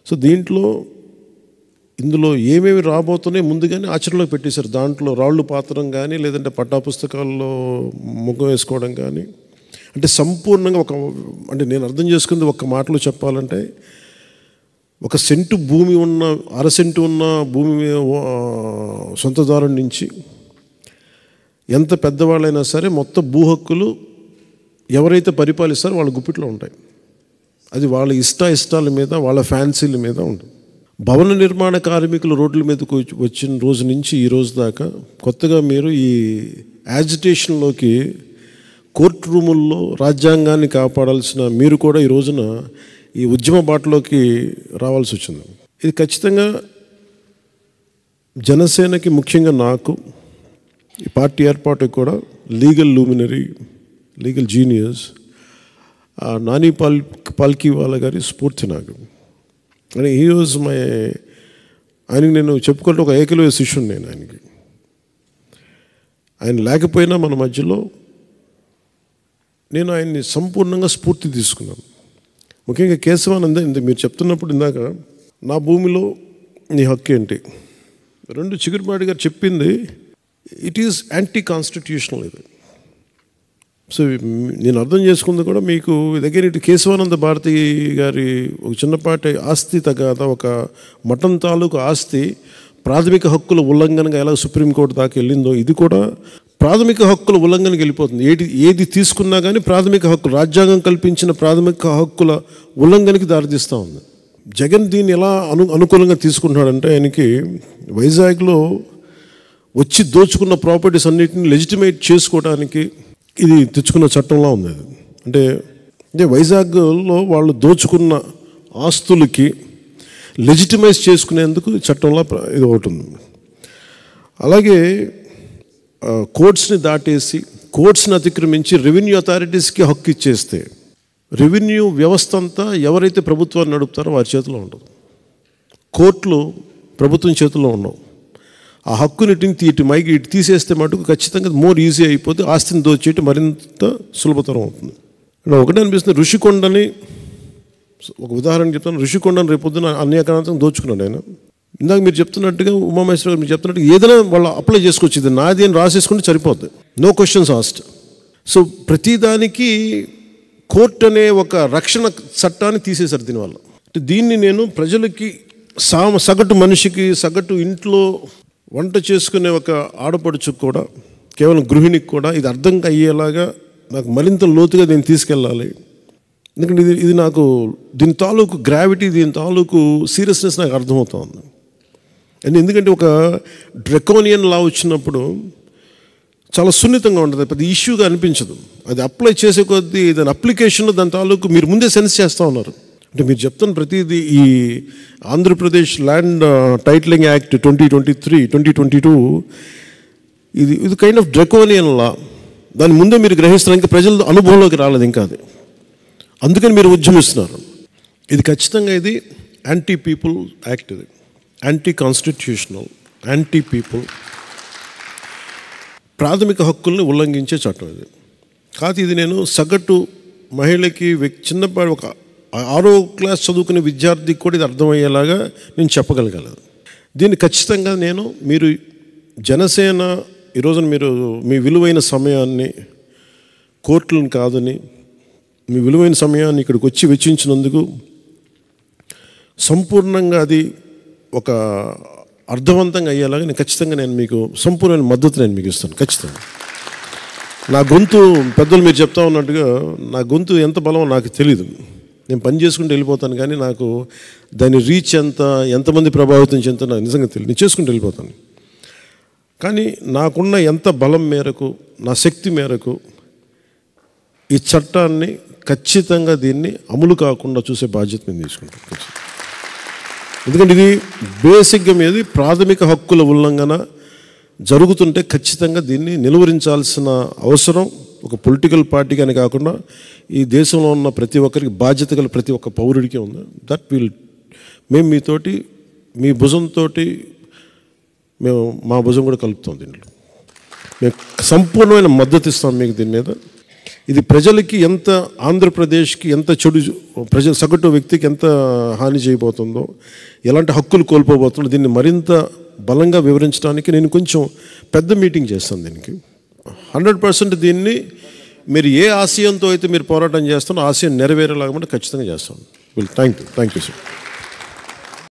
So ఇందులో ఏమేమి రాబోతున్నాయి ముందుగానే ఆచరణలోకి పెట్టేశారు. దాంట్లో రాళ్ళు పాతడం కానీ, లేదంటే పట్టాపుస్తకాల్లో ముఖం వేసుకోవడం కానీ, అంటే సంపూర్ణంగా అంటే నేను అర్థం చేసుకుంది ఒక్క మాటలో చెప్పాలంటే, 1 సెంటు భూమి ఉన్న, 1/2 సెంటు ఉన్న భూమి సొంతదారుడి నుంచి ఎంత పెద్దవాళ్ళైనా సరే మొత్తం భూ హక్కులు ఎవరైతే పరిపాలిస్తారో వాళ్ళ గుప్పిట్లో ఉంటాయి. అది వాళ్ళ ఇష్టాల మీద, వాళ్ళ ఫ్యాన్సీల మీద ఉంటుంది. భవన నిర్మాణ కార్మికులు రోడ్ల మీదకు వచ్చిన రోజు నుంచి ఈ రోజు దాకా కొత్తగా మీరు ఈ యాజిటేషన్లోకి, కోర్టు రూముల్లో రాజ్యాంగాన్ని కాపాడాల్సిన మీరు కూడా ఈ రోజున ఈ ఉద్యమ బాటలోకి రావాల్సి వచ్చింది. ఇది ఖచ్చితంగా జనసేనకి, ముఖ్యంగా నాకు, ఈ పార్టీ ఏర్పాటుకి కూడా legal luminary, legal genius Nani Palkhivala గారి స్ఫూర్తి నాకు. అని ఈ రోజు ఆయనకి నేను చెప్పుకుంటే ఒక ఏకలవ్య శిష్యుడు నేను ఆయనకి. ఆయన లేకపోయినా మన మధ్యలో నేను ఆయన్ని సంపూర్ణంగా స్ఫూర్తి తీసుకున్నాను. ముఖ్యంగా కేశవానంద మీరు చెప్తున్నప్పుడు ఇందాక నా భూమిలో నీ హక్కు ఏంటి, 2 చిగురుమాడి గారు చెప్పింది ఇట్ ఈజ్ యాంటీ కాన్స్టిట్యూషనల్. ఇది సో నేను అర్థం చేసుకుంది కూడా మీకు దగ్గర ఇటు కేశవానంద భారతి గారి ఒక చిన్నపాటి ఆస్తి తగాదా, ఒక మఠం తాలూకు ఆస్తి ప్రాథమిక హక్కుల ఉల్లంఘనగా ఎలా సుప్రీంకోర్టు దాకా వెళ్ళిందో, ఇది కూడా ప్రాథమిక హక్కుల ఉల్లంఘనకి వెళ్ళిపోతుంది. ఏది తీసుకున్నా కానీ ప్రాథమిక హక్కులు, రాజ్యాంగం కల్పించిన ప్రాథమిక హక్కుల ఉల్లంఘనకి దారితీస్తూ ఉంది. జగన్ దీన్ని ఎలా అనుకూలంగా తీసుకుంటున్నాడంటే, ఆయనకి వైజాగ్లో వచ్చి దోచుకున్న ప్రాపర్టీస్ అన్నిటిని లెజిటిమేట్ చేసుకోవడానికి ఇది తెచ్చుకున్న చట్టంలా ఉంది. అంటే వైజాగ్లో వాళ్ళు దోచుకున్న ఆస్తులకి లెజిటిమైజ్ చేసుకునేందుకు చట్టంలో ఇది ఒకటి ఉంది. అలాగే కోర్ట్స్ని దాటేసి, కోర్ట్స్ని అతిక్రమించి రెవెన్యూ అథారిటీస్కి హక్కు ఇచ్చేస్తే, రెవెన్యూ వ్యవస్థ అంతా ఎవరైతే ప్రభుత్వాన్ని నడుపుతారో వారి చేతిలో ఉండదు. కోర్టులు ప్రభుత్వం చేతిలో ఉండవు. ఆ హక్కుని ఇటు తీసేస్తే మటుకు ఖచ్చితంగా మోర్ ఈజీ అయిపోతే ఆస్తిని దోచేయటం మరింత సులభతరం అవుతుంది. ఒకటే అనిపిస్తుంది, ఋషికొండని ఒక ఉదాహరణ చెప్తాను. ఋషికొండని రేపొద్దున అన్యాక్రాంతం దోచుకున్నాడు ఆయన. ఇందాక మీరు చెప్తున్నట్టుగా, ఉమామహేశ్వర గారు మీరు చెప్తున్నట్టుగా ఏదైనా వాళ్ళు అప్లై చేసుకోవచ్చు. ఇది నాది అని రాసేసుకుంటే సరిపోద్ది, నో క్వశ్చన్స్ ఆస్క్డ్. సో ప్రతిదానికి కోర్టు అనే ఒక రక్షణ చట్టాన్ని తీసేశారు దీనివల్ల. దీన్ని నేను ప్రజలకి, సగటు మనిషికి, సగటు ఇంట్లో వంట చేసుకునే ఒక ఆడపడుచుకు కూడా, కేవలం గృహిణికి కూడా ఇది అర్థం అయ్యేలాగా నాకు మరింత లోతుగా దీన్ని తీసుకెళ్ళాలి. ఎందుకంటే ఇది నాకు దీని తాలూకు గ్రావిటీ, దీని తాలూకు సీరియస్నెస్ నాకు అర్థమవుతుంది. అండ్ ఎందుకంటే ఒక డ్రెకోనియన్ లా వచ్చినప్పుడు చాలా సున్నితంగా ఉంటుంది, పెద్ద ఇష్యూగా అనిపించదు. అది అప్లై చేసే కొద్దీ దాని అప్లికేషన్లో దాని తాలూకు మీరు ముందే సెన్స్ చేస్తూ ఉన్నారు. అంటే మీరు చెప్తున్న ప్రతిదీ ఈ ఆంధ్రప్రదేశ్ ల్యాండ్ టైటిలింగ్ యాక్ట్ 2022 ఇది కైండ్ ఆఫ్ డ్రెకోనియన్ లా. దాని ముందే మీరు గ్రహిస్తున్నారు, ఇంకా ప్రజల అనుభవంలోకి రాలేదు ఇంకా అది. అందుకని మీరు ఉద్యమిస్తున్నారు. ఇది ఖచ్చితంగా ఇది యాంటీ పీపుల్ యాక్ట్, ఇది యాంటీ కాన్స్టిట్యూషనల్, యాంటీ పీపుల్, ప్రాథమిక హక్కుల్ని ఉల్లంఘించే చట్టం ఇది కాదు. ఇది నేను సగటు మహిళకి, చిన్నపాటి ఒక 6వ క్లాస్ చదువుకునే విద్యార్థికి కూడా ఇది అర్థమయ్యేలాగా నేను చెప్పగలగలను. దీన్ని ఖచ్చితంగా మీరు జనసేన ఈరోజున మీరు మీ విలువైన సమయాన్ని, కోర్టులను కాదని మీ విలువైన సమయాన్ని ఇక్కడికి వచ్చి వెచ్చించినందుకు సంపూర్ణంగా అది ఒక అర్థవంతంగా అయ్యేలాగా నేను మీకు సంపూర్ణమైన మద్దతు మీకు ఇస్తాను. ఖచ్చితంగా నా గొంతు, పెద్దలు మీరు చెప్తా ఉన్నట్టుగా నా గొంతు ఎంత బలమో నాకు తెలీదు. నేను పని చేసుకుంటూ వెళ్ళిపోతాను, కానీ నాకు దాని రీచ్ ఎంతమంది ప్రభావితం చెందుతా నాకు నిజంగా తెలియదు. నేను చేసుకుంటూ వెళ్ళిపోతాను. కానీ నాకున్న ఎంత బలం మేరకు, నా శక్తి మేరకు ఈ చట్టాన్ని ఖచ్చితంగా దీన్ని అమలు కాకుండా చూసే బాధ్యత నేను తీసుకుంటాను. ఎందుకంటే ఇది బేసిక్గా మీది ప్రాథమిక హక్కుల ఉల్లంఘన జరుగుతుంటే ఖచ్చితంగా దీన్ని నిలువరించాల్సిన అవసరం ఒక పొలిటికల్ పార్టీకి అని కాకుండా ఈ దేశంలో ఉన్న ప్రతి ఒక్కరికి, బాధ్యత గల ప్రతి ఒక్క పౌరుడికి ఉంది. మేము మీతోటి, మీ భుజంతో మా భుజం కూడా కలుపుతాం. దీంట్లో మేము సంపూర్ణమైన మద్దతు ఇస్తాం మీకు దీని మీద. ఇది ప్రజలకి ఎంత, ఆంధ్రప్రదేశ్కి ఎంత చెడు, ప్రజల సగటు వ్యక్తికి ఎంత హాని చేయబోతుందో, ఎలాంటి హక్కులు కోల్పోబోతుందో దీన్ని మరింత బలంగా వివరించడానికి నేను కొంచెం పెద్ద మీటింగ్ చేస్తాను. దీనికి 100% దీన్ని మీరు ఏ ఆశయంతో అయితే మీరు పోరాటం చేస్తారో ఆశయం నెరవేరేలాగా ఖచ్చితంగా చేస్తాను. Thank you sir.